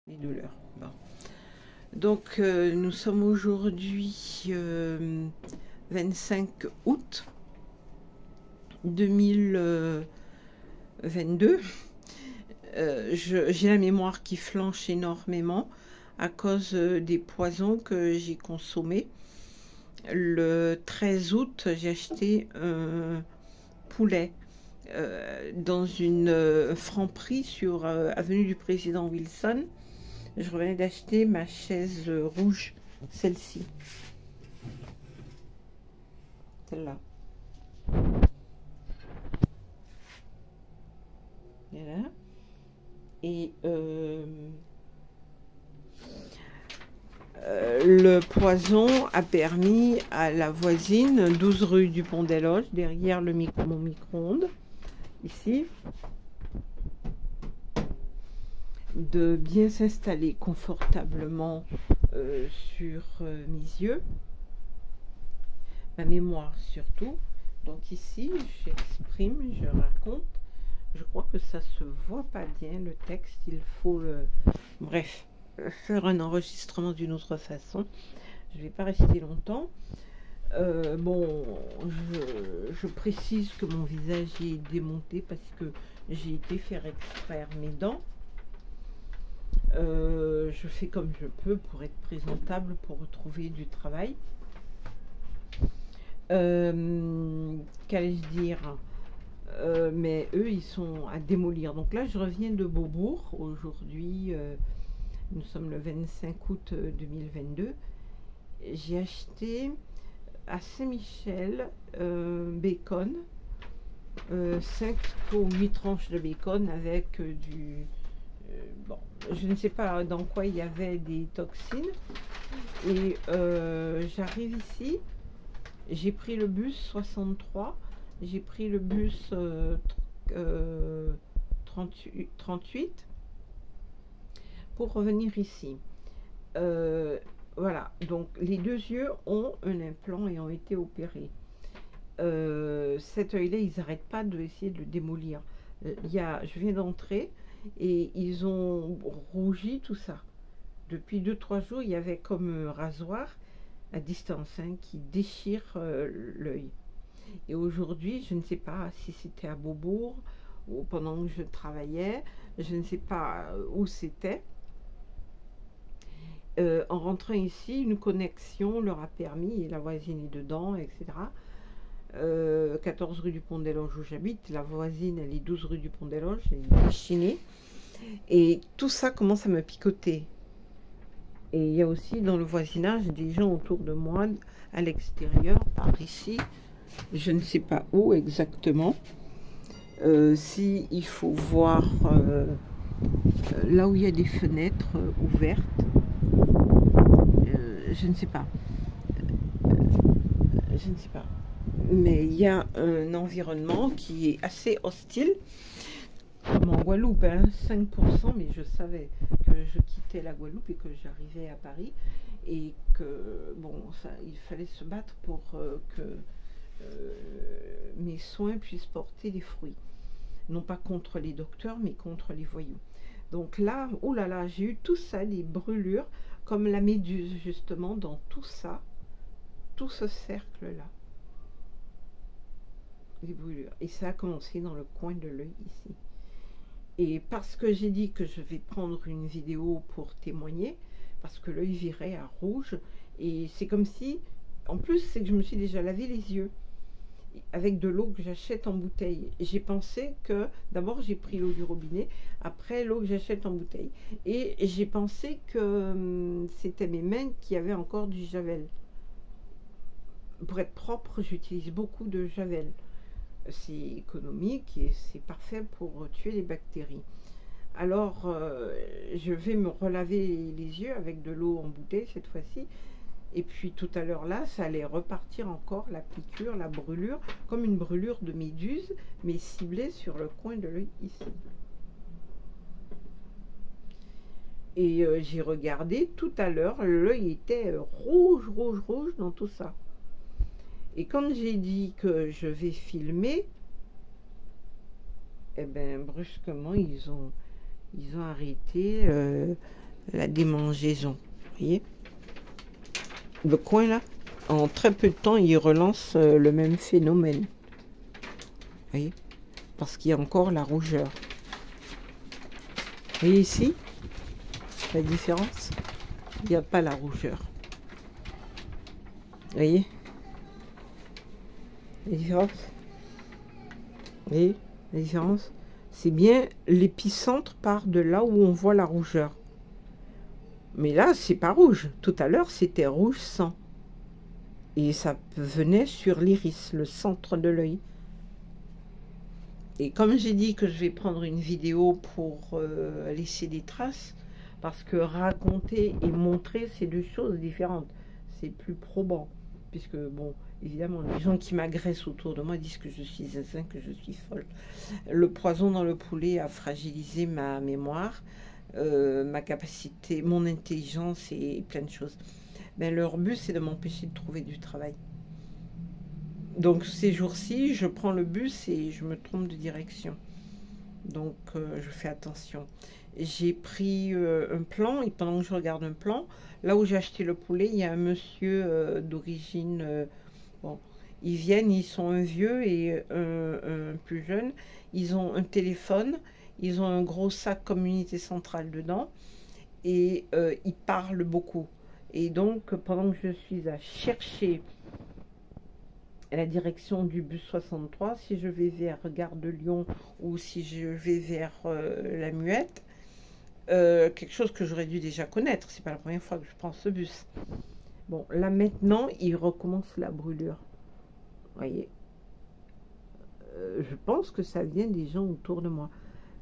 Les douleurs. Bon. Donc, nous sommes aujourd'hui 25 août 2022. J'ai la mémoire qui flanche énormément à cause des poisons que j'ai consommés. Le 13 août, j'ai acheté un poulet dans une Franprix sur avenue du Président Wilson. Je revenais d'acheter ma chaise rouge, celle-ci. Celle-là. Voilà. Et le poison a permis à la voisine, 12 rue du Pont des Loges, derrière mon micro-ondes, ici, de bien s'installer confortablement sur mes yeux, ma mémoire surtout. Donc ici, j'exprime, je raconte. Je crois que ça se voit pas bien le texte. Il faut bref, faire un enregistrement d'une autre façon. Je vais pas rester longtemps. Bon, je précise que mon visage est démonté parce que j'ai été faire extraire mes dents. Je fais comme je peux pour être présentable, pour retrouver du travail. Qu'allais-je dire, mais eux, ils sont à démolir. Donc là, je reviens de Beaubourg. Aujourd'hui, nous sommes le 25 août 2022. J'ai acheté à Saint-Michel bacon, 5 ou 8 tranches de bacon avec du... bon, je ne sais pas dans quoi il y avait des toxines. Et j'arrive ici, j'ai pris le bus 63, j'ai pris le bus 38 pour revenir ici. Voilà, donc les deux yeux ont un implant et ont été opérés. Cet œil-là, ils n'arrêtent pas d'essayer de le démolir. Je viens d'entrer et ils ont rougi tout ça. Depuis 2-3 jours, il y avait comme un rasoir à distance qui déchire l'œil. Et aujourd'hui, je ne sais pas si c'était à Beaubourg ou pendant que je travaillais, je ne sais pas où c'était. En rentrant ici, une connexion leur a permis, et la voisine est dedans, etc. 14 rue du Pont des Loges où j'habite, la voisine elle est 12 rue du Pont des Loges, elle est déchinée. Et tout ça commence à me picoter. Et il y a aussi dans le voisinage des gens autour de moi, à l'extérieur, par ici, je ne sais pas où exactement. Si il faut voir là où il y a des fenêtres ouvertes, je ne sais pas. Je ne sais pas. Mais il y a un environnement qui est assez hostile. Comme en Guadeloupe, hein, 5%, mais je savais que je quittais la Guadeloupe et que j'arrivais à Paris et que bon, il fallait se battre pour que mes soins puissent porter des fruits. Non pas contre les docteurs, mais contre les voyous. Donc là, oh là là, j'ai eu tout ça, des brûlures, comme la méduse justement, dans tout ça, tout ce cercle-là. Les brûlures. Et ça a commencé dans le coin de l'œil ici. Et parce que j'ai dit que je vais prendre une vidéo pour témoigner, parce que l'œil virait à rouge, et c'est comme si, en plus, c'est que je me suis déjà lavé les yeux avec de l'eau que j'achète en bouteille. J'ai pensé que, d'abord j'ai pris l'eau du robinet, après l'eau que j'achète en bouteille. Et j'ai pensé que c'était mes mains qui avaient encore du javel. Pour être propre, j'utilise beaucoup de javel. C'est économique et c'est parfait pour tuer les bactéries. Alors, je vais me relaver les yeux avec de l'eau en bouteille cette fois-ci. Et puis tout à l'heure là, ça allait repartir encore, la piqûre, la brûlure, comme une brûlure de méduse, mais ciblée sur le coin de l'œil ici. Et j'ai regardé tout à l'heure, l'œil était rouge, rouge, rouge dans tout ça. Et quand j'ai dit que je vais filmer, eh ben brusquement ils ont arrêté la démangeaison. Vous voyez? Le coin là, en très peu de temps, il relance le même phénomène. Vous voyez? Parce qu'il y a encore la rougeur. Vous voyez ici la différence? Il n'y a pas la rougeur. Vous voyez la différence? Vous voyez la différence? C'est bien l'épicentre part de là où on voit la rougeur. Mais là, c'est pas rouge. Tout à l'heure, c'était rouge sang. Et ça venait sur l'iris, le centre de l'œil. Et comme j'ai dit que je vais prendre une vidéo pour laisser des traces, parce que raconter et montrer, c'est deux choses différentes. C'est plus probant. Puisque, bon, évidemment, les gens qui m'agressent autour de moi disent que je suis zinzin, que je suis folle. Le poison dans le poulet a fragilisé ma mémoire, ma capacité, mon intelligence et plein de choses. Ben, leur but, c'est de m'empêcher de trouver du travail. Donc, ces jours-ci, je prends le bus et je me trompe de direction. Donc, je fais attention. J'ai pris un plan, et pendant que je regarde un plan, là où j'ai acheté le poulet, il y a un monsieur d'origine... bon, ils viennent, ils sont un vieux et un plus jeune. Ils ont un téléphone, ils ont un gros sac communauté centrale dedans, et ils parlent beaucoup. Et donc, pendant que je suis à chercher la direction du bus 63, si je vais vers Gare de Lyon ou si je vais vers la Muette, quelque chose que j'aurais dû déjà connaître, c'est pas la première fois que je prends ce bus. Bon, là maintenant, il recommence la brûlure. Vous voyez, je pense que ça vient des gens autour de moi.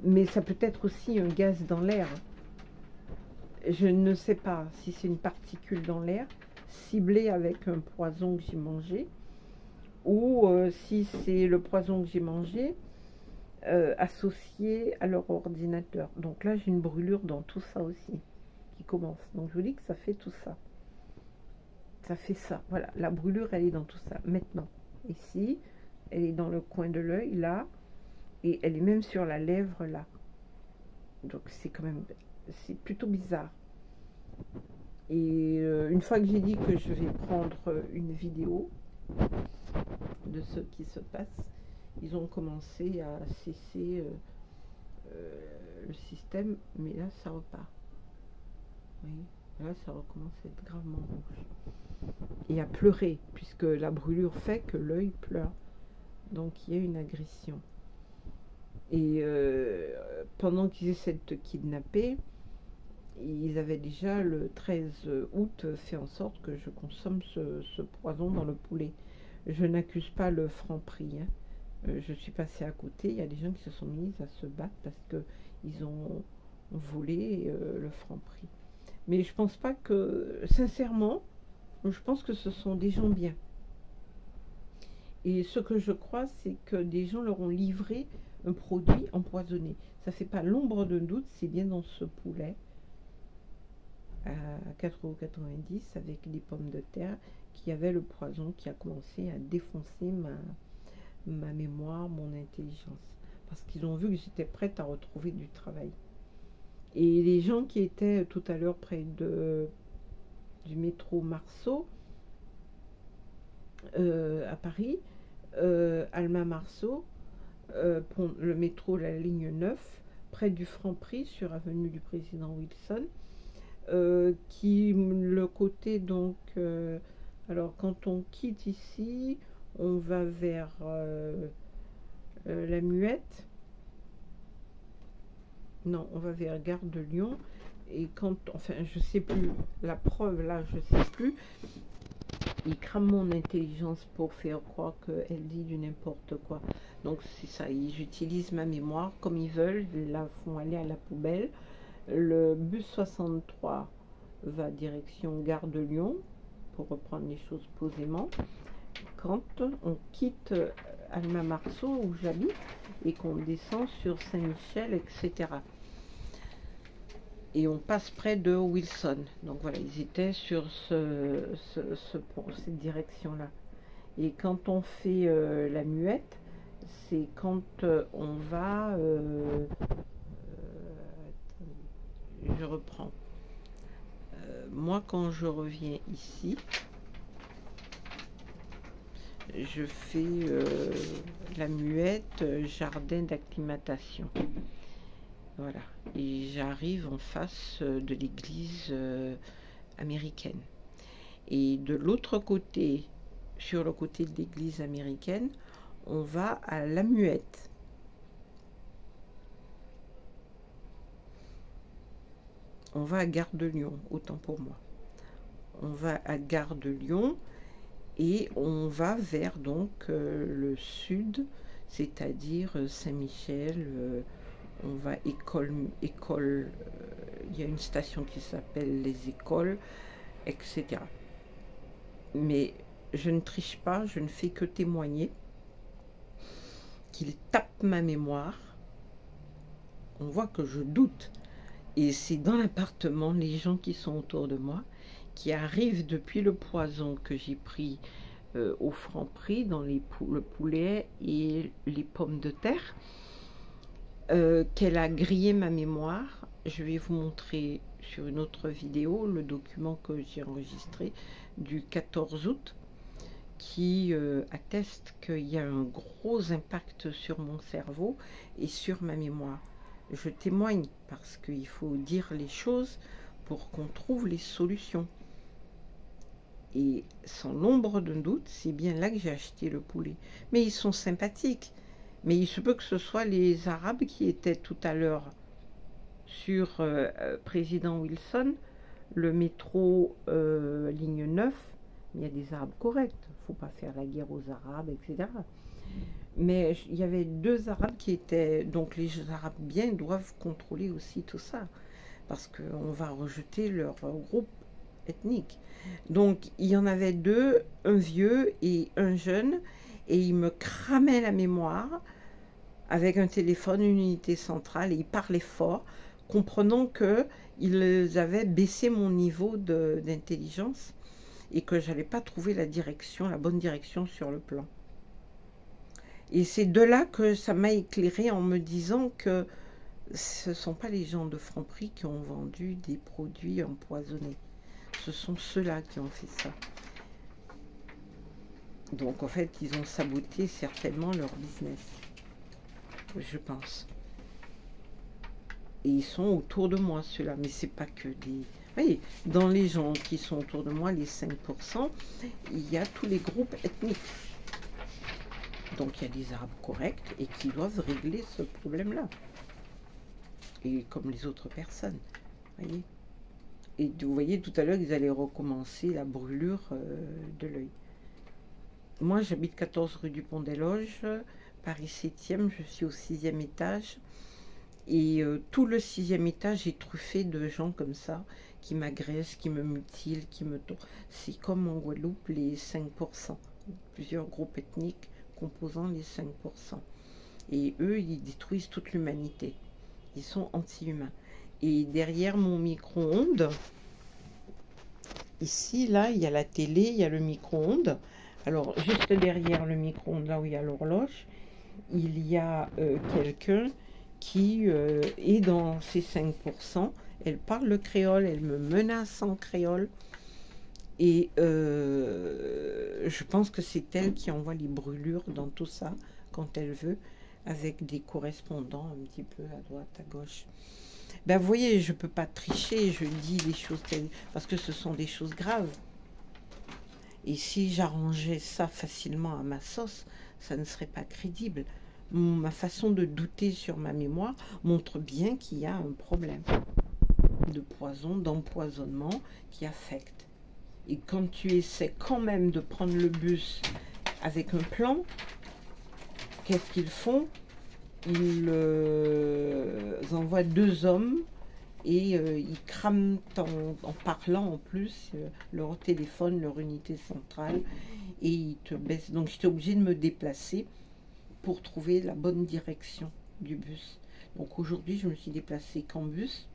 Mais ça peut être aussi un gaz dans l'air. Je ne sais pas si c'est une particule dans l'air, ciblée avec un poison que j'ai mangé, ou si c'est le poison que j'ai mangé associé à leur ordinateur. Donc là, j'ai une brûlure dans tout ça aussi, qui commence. Donc je vous dis que ça fait tout ça. Ça fait ça. Voilà, la brûlure, elle est dans tout ça. Maintenant, ici, elle est dans le coin de l'œil, là, et elle est même sur la lèvre, là. Donc c'est quand même... c'est plutôt bizarre. Et une fois que j'ai dit que je vais prendre une vidéo de ce qui se passe, ils ont commencé à cesser le système, mais là ça repart. Vous voyez, là ça recommence à être gravement rouge. Et à pleurer, puisque la brûlure fait que l'œil pleure. Donc il y a une agression. Et pendant qu'ils essaient de te kidnapper, ils avaient déjà le 13 août fait en sorte que je consomme ce poison dans le poulet. Je n'accuse pas le Franprix. Hein. Je suis passée à côté. Il y a des gens qui se sont mis à se battre parce qu'ils ont volé le Franprix. Mais je pense pas que, sincèrement, je pense que ce sont des gens bien. Et ce que je crois, c'est que des gens leur ont livré un produit empoisonné. Ça ne fait pas l'ombre d'un doute, c'est bien dans ce poulet à 4,90 € avec des pommes de terre qui avait le poison qui a commencé à défoncer ma mémoire, mon intelligence. Parce qu'ils ont vu que j'étais prête à retrouver du travail. Et les gens qui étaient tout à l'heure près du métro Marceau, à Paris, Alma Marceau, le métro, la ligne 9, près du Franprix, sur avenue du Président Wilson, qui le côté donc, alors quand on quitte ici, on va vers la Muette, non, on va vers Gare de Lyon, et quand, enfin, je sais plus, la preuve là, je sais plus, ils crament mon intelligence pour faire croire qu'elle dit du n'importe quoi. Donc c'est ça, ils utilisent ma mémoire comme ils veulent, ils la font aller à la poubelle. Le bus 63 va direction Gare de Lyon, pour reprendre les choses posément. Quand on quitte Alma Marceau, où j'habite, et qu'on descend sur Saint-Michel, etc. Et on passe près de Wilson. Donc voilà, ils étaient sur cette direction-là. Et quand on fait la Muette, c'est quand on va... je reprends. Moi, quand je reviens ici, je fais la muette jardin d'acclimatation. Voilà. Et j'arrive en face de l'église américaine. Et de l'autre côté, sur le côté de l'église américaine, on va à la muette. On va à Gare de Lyon, autant pour moi. On va à Gare de Lyon et on va vers donc le sud, c'est-à-dire Saint-Michel. On va école, il y a une station qui s'appelle les écoles, etc. Mais je ne triche pas, je ne fais que témoigner qu'il tape ma mémoire. On voit que je doute. Et c'est dans l'appartement, les gens qui sont autour de moi, qui arrivent depuis le poison que j'ai pris au Franprix, dans le poulet et les pommes de terre, qu'elle a grillé ma mémoire. Je vais vous montrer sur une autre vidéo le document que j'ai enregistré du 14 août qui atteste qu'il y a un gros impact sur mon cerveau et sur ma mémoire. Je témoigne parce qu'il faut dire les choses pour qu'on trouve les solutions. Et sans l'ombre d'un doute, c'est bien là que j'ai acheté le poulet. Mais ils sont sympathiques. Mais il se peut que ce soit les Arabes qui étaient tout à l'heure sur Président Wilson, le métro ligne 9. Il y a des Arabes corrects. Il ne faut pas faire la guerre aux Arabes, etc. Mais il y avait deux Arabes qui étaient... Donc les Arabes bien doivent contrôler aussi tout ça. Parce qu'on va rejeter leur groupe ethnique. Donc il y en avait deux, un vieux et un jeune. Et ils me cramaient la mémoire avec un téléphone, une unité centrale. Et ils parlaient fort, comprenant qu'ils avaient baissé mon niveau d'intelligence. Et que je n'allais pas trouver la direction, la bonne direction sur le plan. Et c'est de là que ça m'a éclairé en me disant que ce ne sont pas les gens de Franprix qui ont vendu des produits empoisonnés. Ce sont ceux-là qui ont fait ça. Donc en fait, ils ont saboté certainement leur business. Je pense. Et ils sont autour de moi, ceux-là. Mais c'est pas que des... Oui, dans les gens qui sont autour de moi, les 5%, il y a tous les groupes ethniques. Donc il y a des Arabes corrects et qui doivent régler ce problème-là. Et comme les autres personnes. Voyez. Et vous voyez, tout à l'heure, ils allaient recommencer la brûlure de l'œil. Moi, j'habite 14 rue du Pont des Loges, Paris 7e, je suis au 6e étage. Et tout le 6e étage est truffé de gens comme ça, qui m'agressent, qui me mutilent, qui me... C'est comme en Guadeloupe, les 5%. Plusieurs groupes ethniques composant les 5%. Et eux, ils détruisent toute l'humanité. Ils sont anti-humains. Et derrière mon micro-ondes, ici, là, il y a la télé, il y a le micro-ondes. Alors, juste derrière le micro-ondes, là où il y a l'horloge, il y a quelqu'un qui est dans ces 5%. Elle parle le créole, elle me menace en créole. Et je pense que c'est elle qui envoie les brûlures dans tout ça, quand elle veut, avec des correspondants un petit peu à droite, à gauche. Ben, vous voyez, je ne peux pas tricher, je dis les choses parce que ce sont des choses graves. Et si j'arrangeais ça facilement à ma sauce, ça ne serait pas crédible. Ma façon de douter sur ma mémoire montre bien qu'il y a un problème de poison, d'empoisonnement qui affecte. Et quand tu essaies quand même de prendre le bus avec un plan, qu'est-ce qu'ils font? Ils envoient deux hommes et ils crament en parlant en plus leur téléphone, leur unité centrale, et ils te baissent. Donc j'étais obligée de me déplacer pour trouver la bonne direction du bus. Donc aujourd'hui, je me suis déplacée qu'en bus.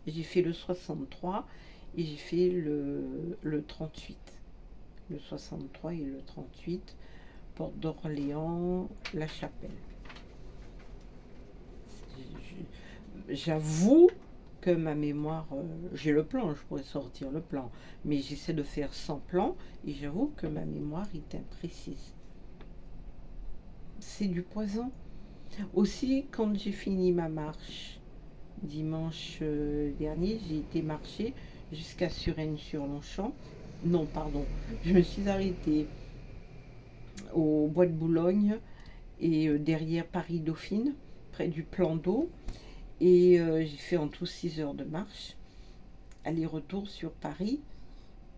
J'ai fait le 63 et j'ai fait le 38. Le 63 et le 38, Porte d'Orléans, La Chapelle. J'avoue que ma mémoire, j'ai le plan, je pourrais sortir le plan, mais j'essaie de faire sans plan, et j'avoue que ma mémoire est imprécise. C'est du poison. Aussi, quand j'ai fini ma marche, dimanche dernier, j'ai été marcher jusqu'à Suresnes-sur-Longchamp. Non, pardon, je me suis arrêtée au Bois de Boulogne et derrière Paris-Dauphine, près du plan d'eau. Et j'ai fait en tout 6 heures de marche, aller-retour sur Paris.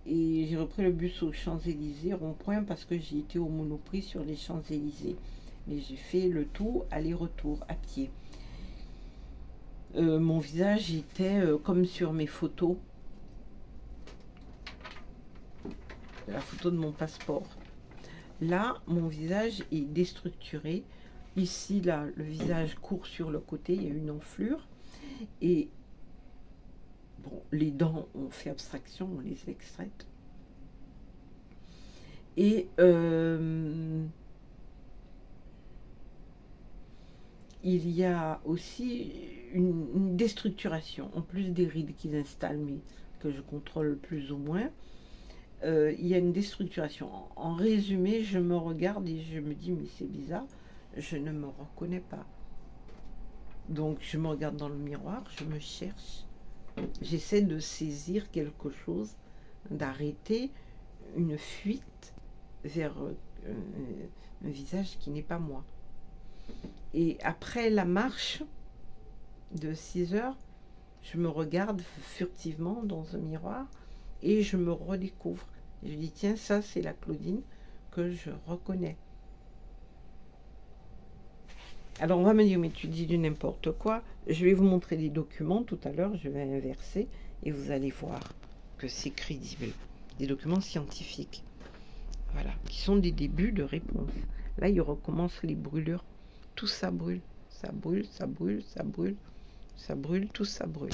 Et j'ai repris le bus aux Champs-Élysées, rond-point, parce que j'ai été au Monoprix sur les Champs-Élysées. Mais j'ai fait le tout aller-retour à pied. Mon visage était comme sur mes photos. La photo de mon passeport. Là, mon visage est déstructuré. Ici, là, le visage court sur le côté, il y a une enflure. Et bon, les dents, on fait abstraction, on les extraite. Et il y a aussi une déstructuration, en plus des rides qu'ils installent, mais que je contrôle plus ou moins. Il y a une déstructuration. En résumé, je me regarde et je me dis, mais c'est bizarre, je ne me reconnais pas. Donc je me regarde dans le miroir, je me cherche, j'essaie de saisir quelque chose, d'arrêter une fuite vers un visage qui n'est pas moi. Et après la marche de 6 heures, je me regarde furtivement dans un miroir et je me redécouvre. Je dis, tiens, ça c'est la Claudine que je reconnais. Alors on va me dire, mais tu dis du n'importe quoi. Je vais vous montrer des documents tout à l'heure, je vais inverser et vous allez voir que c'est crédible. Des documents scientifiques, voilà, qui sont des débuts de réponse. Là, il recommence les brûlures. Tout ça brûle, ça brûle, ça brûle, ça brûle, ça brûle, tout ça brûle.